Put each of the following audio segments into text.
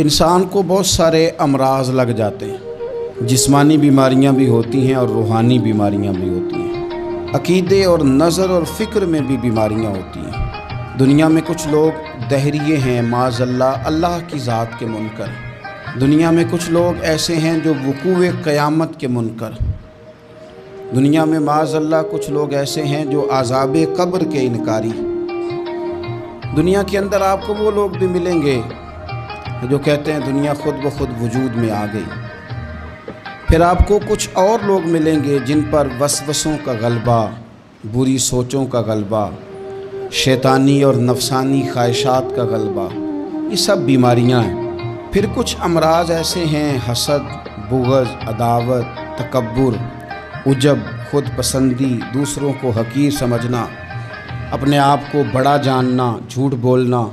انسان کو بہت سارے امراض لگ جاتے ہیں، جسمانی بیماریاں بھی ہوتی ہیں اور روحانی بیماریاں بھی ہوتی ہیں، عقیدے اور نظر اور فکر میں بھی بیماریاں ہوتی ہیں۔ دنیا میں کچھ لوگ دہریے ہیں، معاذ اللہ، اللہ کی ذات کے منکر۔ دنیا میں کچھ لوگ ایسے ہیں جو وقوع قیامت کے منکر۔ دنیا میں معاذ اللہ کچھ لوگ ایسے ہیں جو عذاب قبر کے انکاری۔ دنیا کے اندر آپ کو وہ لوگ بھی ملیں گے جو کہتے ہیں دنیا خود بخود وجود میں آ گئی۔ پھر آپ کو کچھ اور لوگ ملیں گے جن پر وسوسوں کا غلبہ، بری سوچوں کا غلبہ، شیطانی اور نفسانی خواہشات کا غلبہ، یہ سب بیماریاں ہیں۔ پھر کچھ امراض ایسے ہیں، حسد، بغض، عداوت، تکبر، عجب، خود پسندی، دوسروں کو حقیر سمجھنا، اپنے آپ کو بڑا جاننا، جھوٹ بولنا،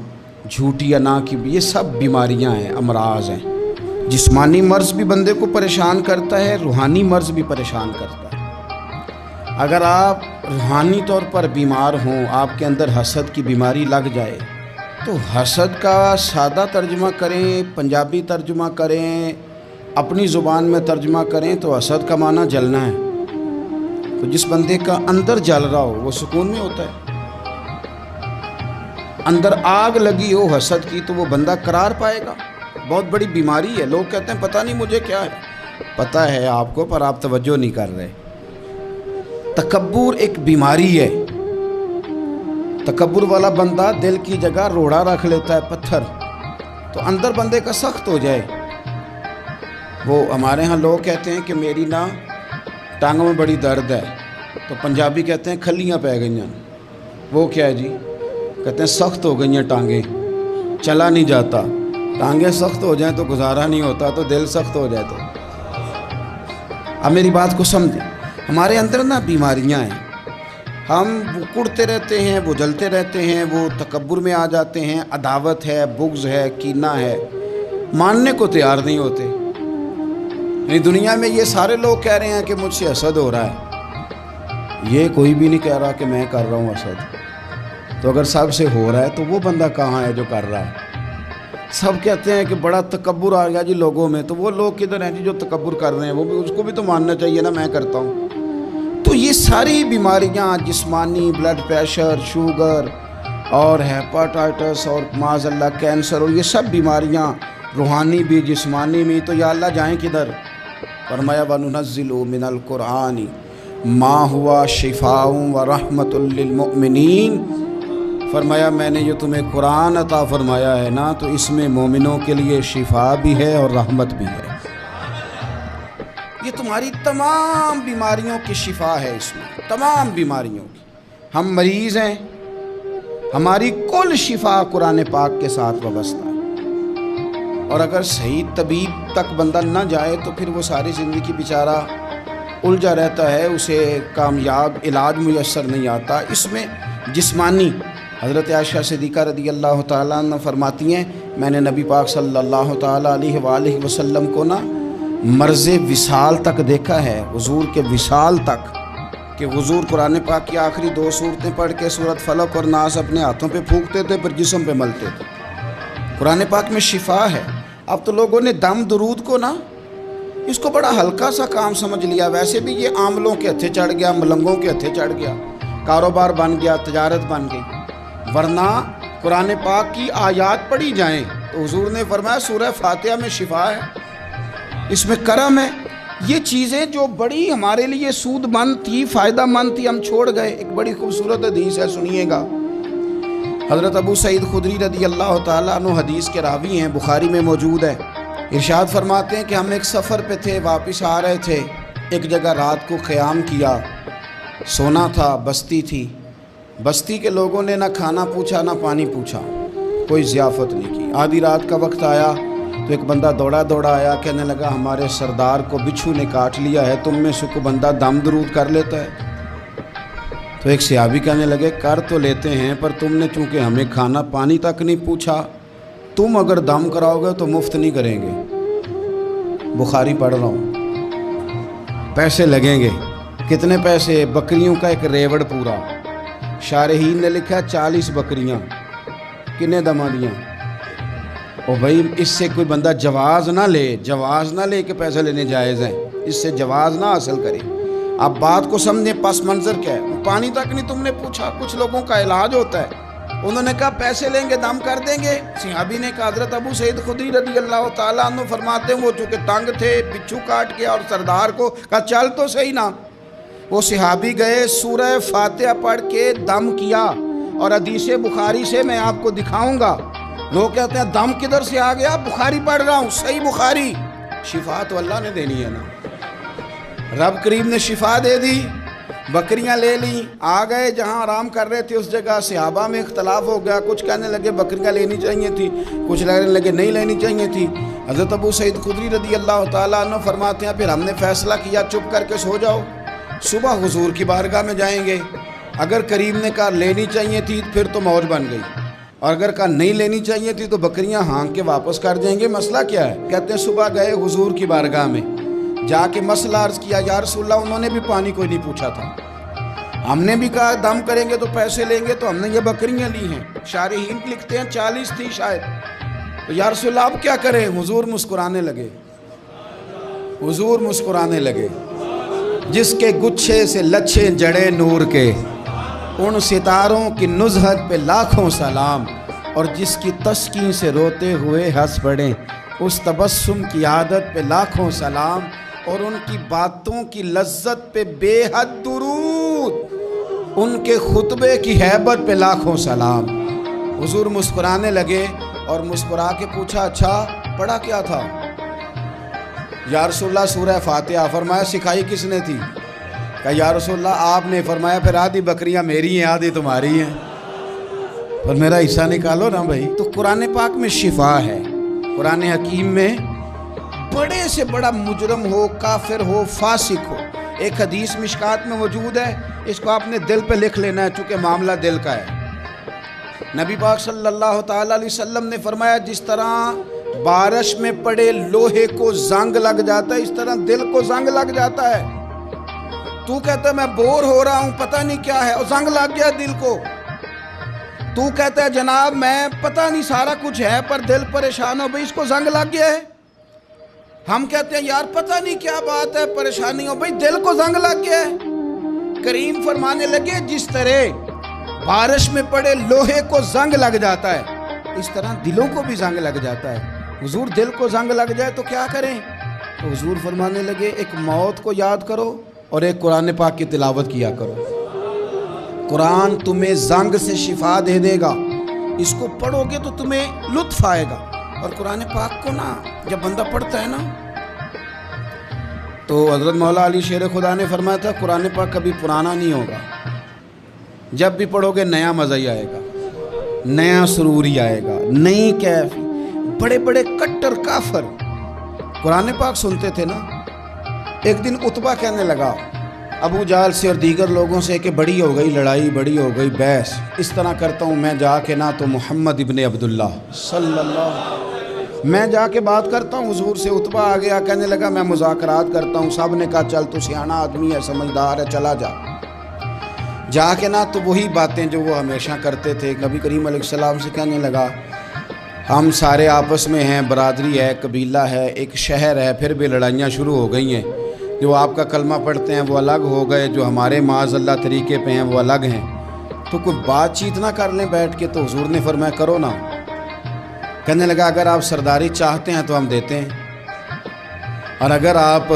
جھوٹی انا کی، یہ سب بیماریاں ہیں، امراض ہیں۔ جسمانی مرض بھی بندے کو پریشان کرتا ہے، روحانی مرض بھی پریشان کرتا ہے۔ اگر آپ روحانی طور پر بیمار ہوں، آپ کے اندر حسد کی بیماری لگ جائے تو حسد کا سادہ ترجمہ کریں، پنجابی ترجمہ کریں، اپنی زبان میں ترجمہ کریں تو حسد کا معنی جلنا ہے۔ تو جس بندے کا اندر جل رہا ہو وہ سکون میں ہوتا ہے۔ اندر آگ لگی ہو حسد کی تو وہ بندہ قرار پائے گا۔ بہت بڑی بیماری ہے۔ لوگ کہتے ہیں پتہ نہیں مجھے کیا ہے، پتہ ہے آپ کو پر آپ توجہ نہیں کر رہے۔ تکبر ایک بیماری ہے۔ تکبر والا بندہ دل کی جگہ روڑا رکھ لیتا ہے، پتھر، تو اندر بندے کا سخت ہو جائے۔ وہ ہمارے ہاں لوگ کہتے ہیں کہ میری نا ٹانگوں میں بڑی درد ہے، تو پنجابی کہتے ہیں کھلیاں پہ گئی ہیں۔ وہ کیا ہے جی؟ کہتے ہیں سخت ہو گئی ہیں ٹانگیں، چلا نہیں جاتا۔ ٹانگیں سخت ہو جائیں تو گزارا نہیں ہوتا، تو دل سخت ہو جائے تو۔ اب میری بات کو سمجھیں، ہمارے اندر نا بیماریاں ہیں، ہم وہ کڑتے رہتے ہیں، وہ جلتے رہتے ہیں، وہ تکبر میں آ جاتے ہیں، عداوت ہے، بغض ہے، کینہ ہے، ماننے کو تیار نہیں ہوتے۔ یعنی دنیا میں یہ سارے لوگ کہہ رہے ہیں کہ مجھ سے حسد ہو رہا ہے، یہ کوئی بھی نہیں کہہ رہا کہ میں کر رہا ہوں حسد۔ تو اگر سب سے ہو رہا ہے تو وہ بندہ کہاں ہے جو کر رہا ہے؟ سب کہتے ہیں کہ بڑا تکبر آ گیا جی لوگوں میں، تو وہ لوگ کدھر ہیں جی جو تکبر کر رہے ہیں؟ وہ بھی، اس کو بھی تو ماننا چاہیے نا میں کرتا ہوں۔ تو یہ ساری بیماریاں، جسمانی، بلڈ پریشر، شوگر اور ہیپاٹائٹس اور معاذ اللہ کینسر، اور یہ سب بیماریاں روحانی بھی جسمانی بھی، تو یا اللہ جائیں کدھر؟ فرمایا وَنُنَزِّلُ مِنَ الْقُرْآنِ مَا هُوَ شِفَاءٌ وَرَحْمَةٌ لِّلْمُؤْمِنِينَ۔ فرمایا میں نے جو تمہیں قرآن عطا فرمایا ہے نا، تو اس میں مومنوں کے لیے شفا بھی ہے اور رحمت بھی ہے۔ یہ تمہاری تمام بیماریوں کی شفا ہے، اس میں تمام بیماریوں کی۔ ہم مریض ہیں، ہماری کل شفا قرآن پاک کے ساتھ وابستہ ہے۔ اور اگر صحیح طبیب تک بندہ نہ جائے تو پھر وہ ساری زندگی بیچارہ الجھا رہتا ہے، اسے کامیاب علاج میسر نہیں آتا۔ اس میں جسمانی، حضرت عائشہ صدیقہ رضی اللہ تعالیٰ عنہ فرماتی ہیں میں نے نبی پاک صلی اللہ تعالیٰ علیہ وآلہ وسلم کو نا مرض وصال تک دیکھا ہے، حضور کے وصال تک، کہ حضور قرآن پاک کی آخری 2 سورتیں پڑھ کے سورۃ فلق اور ناس اپنے ہاتھوں پہ پھونکتے تھے، پھر جسم پہ ملتے تھے۔ قرآن پاک میں شفا ہے۔ اب تو لوگوں نے دم درود کو نا اس کو بڑا ہلکا سا کام سمجھ لیا۔ ویسے بھی یہ عاملوں کے ہتھے چڑھ گیا، ملنگوں کے ہتھے چڑھ گیا، کاروبار بن گیا، تجارت بن گئی۔ ورنہ قرآن پاک کی آیات پڑھی جائیں تو حضور نے فرمایا سورہ فاتحہ میں شفا ہے، اس میں کرم ہے۔ یہ چیزیں جو بڑی ہمارے لیے سود مند تھی، فائدہ مند تھی، ہم چھوڑ گئے۔ ایک بڑی خوبصورت حدیث ہے، سنیے گا۔ حضرت ابو سعید خدری رضی اللہ تعالیٰ عنہ حدیث کے راوی ہیں، بخاری میں موجود ہے۔ ارشاد فرماتے ہیں کہ ہم ایک سفر پہ تھے، واپس آ رہے تھے، ایک جگہ رات کو قیام کیا، سونا تھا، بستی تھی۔ بستی کے لوگوں نے نہ کھانا پوچھا نہ پانی پوچھا، کوئی ضیافت نہیں کی۔ آدھی رات کا وقت آیا تو ایک بندہ دوڑا دوڑا آیا، کہنے لگا ہمارے سردار کو بچھو نے کاٹ لیا ہے، تم میں سے کوئی بندہ دم درود کر لیتا ہے؟ تو ایک صحابی کہنے لگے کر تو لیتے ہیں، پر تم نے چونکہ ہمیں کھانا پانی تک نہیں پوچھا، تم اگر دم کراؤ گے تو مفت نہیں کریں گے۔ بخاری پڑھ رہا ہوں، پیسے لگیں گے۔ کتنے پیسے؟ بکریوں کا ایک ریوڑ پورا۔ شارحین نے لکھا 40 بکریاں۔ کنے دما دیاں؟ اور بھائی اس سے کوئی بندہ جواز نہ لے کہ پیسے لینے جائز ہیں، اس سے جواز نہ حاصل کرے۔ آپ بات کو سمجھیں، پس منظر کیا ہے؟ پانی تک نہیں تم نے پوچھا۔ کچھ لوگوں کا علاج ہوتا ہے، انہوں نے کہا پیسے لیں گے دم کر دیں گے۔ صحابی نے کہا، حضرت ابو سعید خدری رضی اللہ تعالیٰ عنہ فرماتے ہیں وہ چونکہ تنگ تھے، بچھو کاٹ کے اور سردار کو کہا چل تو صحیح نا۔ وہ صحابی گئے، سورہ فاتحہ پڑھ کے دم کیا، اور حدیث بخاری سے میں آپ کو دکھاؤں گا۔ لوگ کہتے ہیں دم کدھر سے آ گیا؟ بخاری پڑھ رہا ہوں، صحیح بخاری۔ شفا تو اللہ نے دینی ہے نا، رب کریم نے شفا دے دی۔ بکریاں لے لیں، آ گئے جہاں آرام کر رہے تھے اس جگہ۔ صحابہ میں اختلاف ہو گیا، کچھ کہنے لگے بکریاں لینی چاہیے تھی، کچھ کہنے لگے نہیں لینی چاہیے تھی۔ حضرت ابو سعید خدری رضی اللہ تعالیٰ عنہ فرماتے ہیں پھر ہم نے فیصلہ کیا چپ کر کے سو جاؤ، صبح حضور کی بارگاہ میں جائیں گے۔ اگر کریم نے کہا لینی چاہیے تھی پھر تو موج بن گئی، اور اگر کہا نہیں لینی چاہیے تھی تو بکریاں ہانک کے واپس کر جائیں گے۔ مسئلہ کیا ہے؟ کہتے ہیں صبح گئے حضور کی بارگاہ میں، جا کے مسئلہ عرض کیا، یا رسول اللہ انہوں نے بھی پانی کوئی نہیں پوچھا تھا، ہم نے بھی کہا دم کریں گے تو پیسے لیں گے، تو ہم نے یہ بکریاں لی ہیں۔ شارحین لکھتے ہیں 40 تھی شاید، تو یا رسول اللہ اب کیا کریں؟ حضور مسکرانے لگے۔ جس کے گچھے سے لچھے جڑے نور کے، ان ستاروں کی نزہت پہ لاکھوں سلام، اور جس کی تسکین سے روتے ہوئے ہنس پڑیں، اس تبسم کی عادت پہ لاکھوں سلام، اور ان کی باتوں کی لذت پہ بے حد درود، ان کے خطبے کی ہیبت پہ لاکھوں سلام۔ حضور مسکرانے لگے اور مسکرا کے پوچھا اچھا پڑھا کیا تھا؟ یا رسول اللہ سورہ فاتحہ۔ فرمایا سکھائی کس نے تھی؟ کہا یا رسول اللہ آپ نے۔ فرمایا پھر آدھی بکریاں میری ہیں آدھی تمہاری ہیں، پر میرا حصہ نکالو نا بھائی۔ تو قرآن پاک میں شفا ہے، قرآن حکیم میں بڑے سے بڑا مجرم ہو، کافر ہو، فاسق ہو، ایک حدیث مشکات میں موجود ہے، اس کو آپ نے دل پہ لکھ لینا ہے چونکہ معاملہ دل کا ہے۔ نبی پاک صلی اللہ تعالیٰ علیہ وسلم نے فرمایا جس طرح بارش میں پڑے لوہے کو زنگ لگ جاتا ہے، اس طرح دل کو زنگ لگ جاتا ہے۔ تو کہتا ہے میں بور ہو رہا ہوں پتہ نہیں کیا ہے، اور زنگ لگ گیا دل کو۔ تو کہتا ہے جناب میں پتہ نہیں سارا کچھ ہے پر دل پریشان ہو، بھئی اس کو زنگ لگ گیا ہے۔ ہم کہتے ہیں یار پتہ نہیں کیا بات ہے، پریشانی ہو، بھئی دل کو زنگ لگ گیا ہے۔ کریم فرمانے لگے جس طرح بارش میں پڑے لوہے کو زنگ لگ جاتا ہے، اس طرح دلوں کو بھی زنگ لگ جاتا ہے۔ حضور دل کو زنگ لگ جائے تو کیا کریں؟ تو حضور فرمانے لگے ایک موت کو یاد کرو اور ایک قرآن پاک کی تلاوت کیا کرو، قرآن تمہیں زنگ سے شفا دے دے گا، اس کو پڑھو گے تو تمہیں لطف آئے گا۔ اور قرآن پاک کو نا جب بندہ پڑھتا ہے نا، تو حضرت مولا علی شیر خدا نے فرمایا تھا قرآن پاک کبھی پرانا نہیں ہوگا، جب بھی پڑھو گے نیا مزہ ہی آئے گا، نیا سرور ہی آئے گا، نئی کیف۔ بڑے بڑے کٹر کافر قرآن پاک سنتے تھے نا۔ ایک دن عتبہ کہنے لگا ابو جہل سے اور دیگر لوگوں سے کہ بڑی ہو گئی لڑائی، بڑی ہو گئی بحث، اس طرح کرتا ہوں میں جا کے نا تو محمد ابن عبداللہ صلی اللہ، میں جا کے بات کرتا ہوں حضور سے۔ عتبہ آ گیا کہنے لگا میں مذاکرات کرتا ہوں۔ سب نے کہا چل تو سیاںہ آدمی ہے، سمجھدار ہے، چلا جا۔ جا کے نا تو وہی باتیں جو وہ ہمیشہ کرتے تھے۔ نبی کریم علیہ السلام سے کہنے لگا ہم سارے آپس میں ہیں، برادری ہے، قبیلہ ہے، ایک شہر ہے، پھر بھی لڑائیاں شروع ہو گئی ہیں۔ جو آپ کا کلمہ پڑھتے ہیں وہ الگ ہو گئے، جو ہمارے معاذ اللہ طریقے پہ ہیں وہ الگ ہیں، تو کوئی بات چیت نہ کر لیں بیٹھ کے۔ تو حضور نے فرمایا کرو نا۔ کہنے لگا اگر آپ سرداری چاہتے ہیں تو ہم دیتے ہیں، اور اگر آپ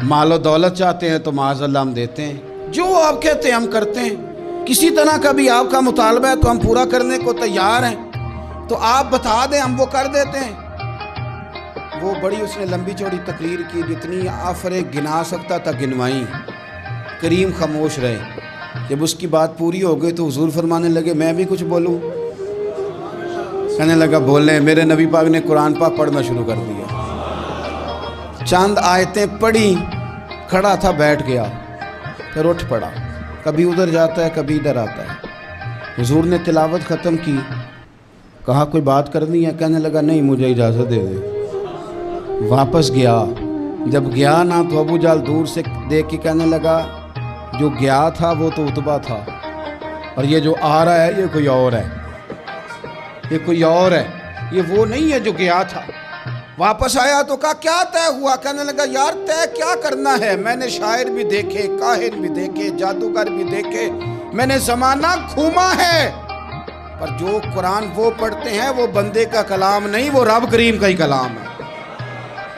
مال و دولت چاہتے ہیں تو معاذ اللہ ہم دیتے ہیں، جو آپ کہتے ہیں ہم کرتے ہیں۔ کسی طرح کا بھی آپ کا مطالبہ ہے تو ہم پورا کرنے کو تیار ہیں، تو آپ بتا دیں ہم وہ کر دیتے ہیں۔ وہ بڑی اس نے لمبی چوڑی تقریر کی، جتنی آفریں گنا سکتا تھا گنوائیں۔ کریم خاموش رہے۔ جب اس کی بات پوری ہو گئی تو حضور فرمانے لگے میں بھی کچھ بولوں؟ کہنے لگا بولیں۔ میرے نبی پاک نے قرآن پاک پڑھنا شروع کر دیا، چند آیتیں پڑھی، کھڑا تھا بیٹھ گیا، پھر اٹھ پڑا، کبھی ادھر جاتا ہے کبھی ادھر آتا ہے۔ حضور نے تلاوت ختم کی، کہا کوئی بات کرنی ہے؟ کہنے لگا نہیں مجھے اجازت دے دے۔ واپس گیا، جب گیا نا تو ابو جہل دور سے دیکھ کے کہنے لگا جو گیا تھا وہ تو عتبہ تھا، اور یہ جو آ رہا ہے یہ کوئی اور ہے، یہ کوئی اور ہے۔ یہ وہ نہیں ہے جو گیا تھا۔ واپس آیا تو کہا کیا طے ہوا؟ کہنے لگا یار طے کیا کرنا ہے، میں نے شاعر بھی دیکھے، کاہن بھی دیکھے، جادوگر بھی دیکھے، میں نے زمانہ گھوما ہے، پر جو قرآن وہ پڑھتے ہیں وہ بندے کا کلام نہیں، وہ رب کریم کا ہی کلام ہے،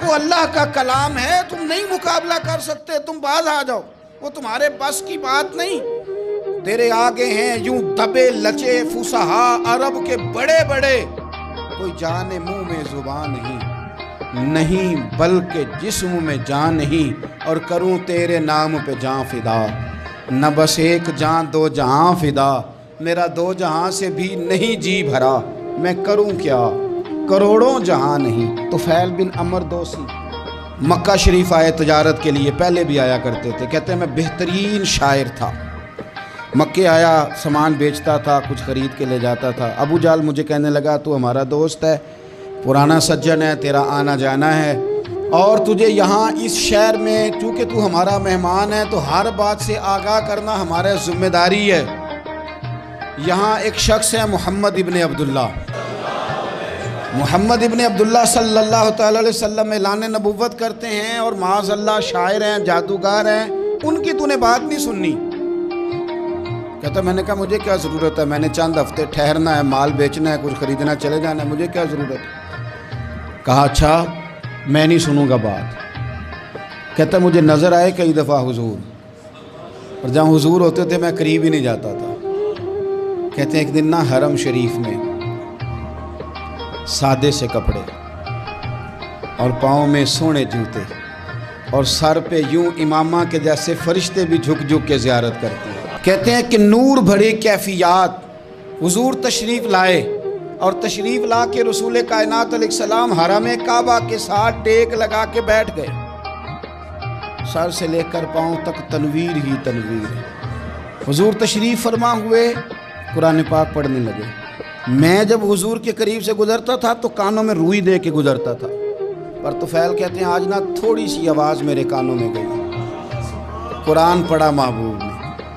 وہ اللہ کا کلام ہے، تم نہیں مقابلہ کر سکتے، تم باز آ جاؤ، وہ تمہارے بس کی بات نہیں۔ تیرے آگے ہیں یوں دبے لچے فصحا عرب کے بڑے بڑے، کوئی جان منہ میں زبان نہیں بلکہ جسم میں جان نہیں، اور کروں تیرے نام پہ جان فدا، نہ بس ایک جان دو جہاں فدا، میرا دو جہاں سے بھی نہیں جی بھرا، میں کروں کیا کروڑوں جہاں نہیں۔ طفیل بن عمرو دوسی مکہ شریف آئے تجارت کے لیے، پہلے بھی آیا کرتے تھے، کہتے ہیں میں بہترین شاعر تھا، مکے آیا سامان بیچتا تھا، کچھ خرید کے لے جاتا تھا۔ ابو جال مجھے کہنے لگا تو ہمارا دوست ہے، پرانا سجن ہے، تیرا آنا جانا ہے، اور تجھے یہاں اس شہر میں چونکہ تو ہمارا مہمان ہے تو ہر بات سے آگاہ کرنا ہمارا ذمہ داری ہے۔ یہاں ایک شخص ہے محمد ابن عبداللہ، محمد ابن عبداللہ صلی اللہ تعالی علیہ وسلم اعلان نبوت کرتے ہیں، اور معاذ اللہ شاعر ہیں، جادوگر ہیں، ان کی تو نے بات نہیں سننی۔ کہتا میں نے کہا مجھے کیا ضرورت ہے، میں نے چند ہفتے ٹھہرنا ہے، مال بیچنا ہے، کچھ خریدنا، چلے جانا ہے، مجھے کیا ضرورت ہے؟ کہا اچھا میں نہیں سنوں گا بات۔ کہتا مجھے نظر آئے کئی دفعہ حضور، اور جہاں حضور ہوتے تھے میں قریب ہی نہیں جاتا تھا۔ کہتے ہیں ایک دن نا حرم شریف میں سادے سے کپڑے اور پاؤں میں سونے جوتے اور سر پہ یوں امامہ کے جیسے فرشتے بھی جھک جھک کے زیارت کرتے ہیں۔ کہتے ہیں کہ نور بھری کیفیات حضور تشریف لائے، اور تشریف لا کے رسول کائنات علیہ السلام حرم کعبہ کے ساتھ ٹیک لگا کے بیٹھ گئے، سر سے لے کر پاؤں تک تنویر ہی تنویر ہے۔ حضور تشریف فرما ہوئے قرآن پاک پڑھنے لگے۔ میں جب حضور کے قریب سے گزرتا تھا تو کانوں میں روئی دے کے گزرتا تھا، پر طفیل کہتے ہیں آج نہ تھوڑی سی آواز میرے کانوں میں گئی، قرآن پڑھا محبوب نے۔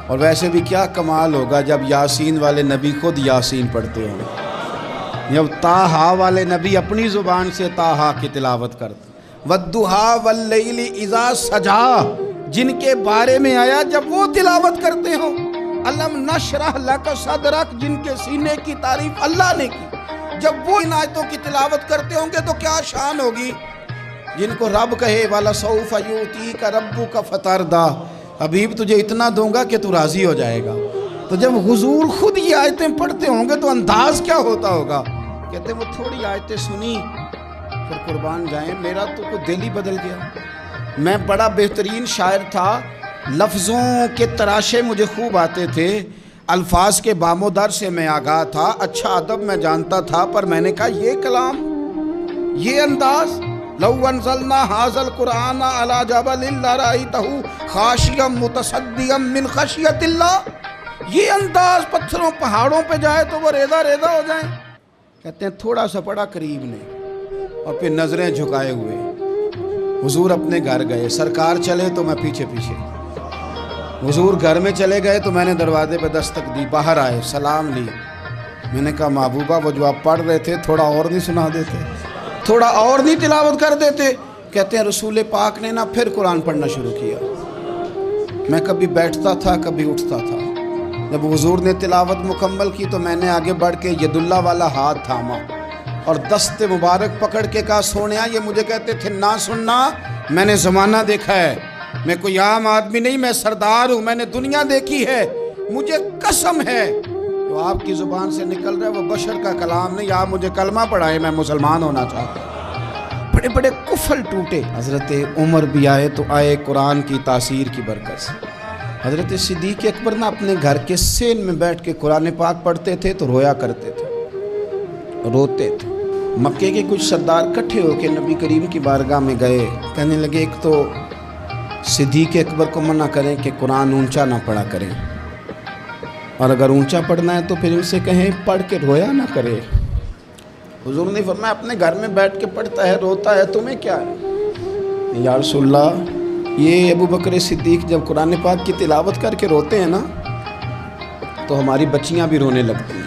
اور ویسے بھی کیا کمال ہوگا جب یاسین والے نبی خود یاسین پڑھتے ہوں، جب طٰہٰ والے نبی اپنی زبان سے طٰہٰ کی تلاوت کرتے، وَالضُّحَىٰ وَاللَّيْلِ إِذَا سَجَىٰ جن کے بارے میں آیا جب وہ تلاوت کرتے ہوں، أَلَمْ نَشْرَحْ لَكَ صَدْرَكَ جن کے سینے کی تعریف اللہ نے کی، جب وہ ان آیتوں کی تلاوت کرتے ہوں گے تو کیا شان ہوگی۔ جن کو رب کہے وَلَسَوْفَ يُؤْتِيكَ رَبُّكَ فَتَرْضَىٰ حبیب تجھے اتنا دوں گا کہ تو راضی ہو جائے گا، تو جب حضور خود یہ آیتیں پڑھتے ہوں گے تو انداز کیا ہوتا ہوگا۔ کہتے ہیں وہ تھوڑی آیتیں سنی پھر قربان جائیں میرا تو کوئی دل ہی بدل گیا۔ میں بڑا بہترین شاعر تھا، لفظوں کے تراشے مجھے خوب آتے تھے، الفاظ کے بام و در سے میں آگاہ تھا، اچھا ادب میں جانتا تھا، پر میں نے کہا یہ کلام، یہ انداز، لو انزلنا هذا القرآن على جبل لرأيته خاشعا متصدعا من خشیۃ اللہ، یہ انداز پتھروں پہاڑوں پہ جائے تو وہ ریزہ ریزہ ہو جائیں۔ کہتے ہیں تھوڑا سا پڑا قریب نے، اور پھر نظریں جھکائے ہوئے حضور اپنے گھر گئے، سرکار چلے تو میں پیچھے پیچھے، حضور گھر میں چلے گئے تو میں نے دروازے پہ دستک دی، باہر آئے، سلام لی، میں نے کہا محبوبہ وہ جو آپ پڑھ رہے تھے تھوڑا اور نہیں سنا دیتے، تھوڑا اور نہیں تلاوت کر دیتے؟ کہتے ہیں رسول پاک نے نا پھر قرآن پڑھنا شروع کیا، میں کبھی بیٹھتا تھا کبھی اٹھتا تھا، جب حضور نے تلاوت مکمل کی تو میں نے آگے بڑھ کے ید اللہ والا ہاتھ تھاما اور دست مبارک پکڑ کے کہا سونیا، یہ مجھے کہتے تھے نہ سننا، میں نے زمانہ دیکھا ہے، میں کوئی عام آدمی نہیں، میں سردار ہوں، میں نے دنیا دیکھی ہے، مجھے قسم ہے جو آپ کی زبان سے نکل رہا ہے وہ بشر کا کلام نہیں، آپ مجھے کلمہ پڑھائے، میں مسلمان ہونا چاہتا ہوں۔ بڑے بڑے کفل ٹوٹے۔ حضرت عمر بھی آئے تو آئے قرآن کی تاثیر کی برکت سے۔ حضرت صدیق اکبر نا اپنے گھر کے سین میں بیٹھ کے قرآن پاک پڑھتے تھے تو رویا کرتے تھے، روتے تھے۔ مکے کے کچھ سردار کٹھے ہو کے نبی کریم کی بارگاہ میں گئے، کہنے لگے ایک تو صدیق اکبر کو منع کریں کہ قرآن اونچا نہ پڑھا کریں، اور اگر اونچا پڑھنا ہے تو پھر ان سے کہیں پڑھ کے رویا نہ کرے۔ حضور نے فرمایا اپنے گھر میں بیٹھ کے پڑھتا ہے، روتا ہے، تمہیں کیا ہے؟ یا رسول اللہ، یہ ابو بکر صدیق جب قرآن پاک کی تلاوت کر کے روتے ہیں نا تو ہماری بچیاں بھی رونے لگتی ہیں۔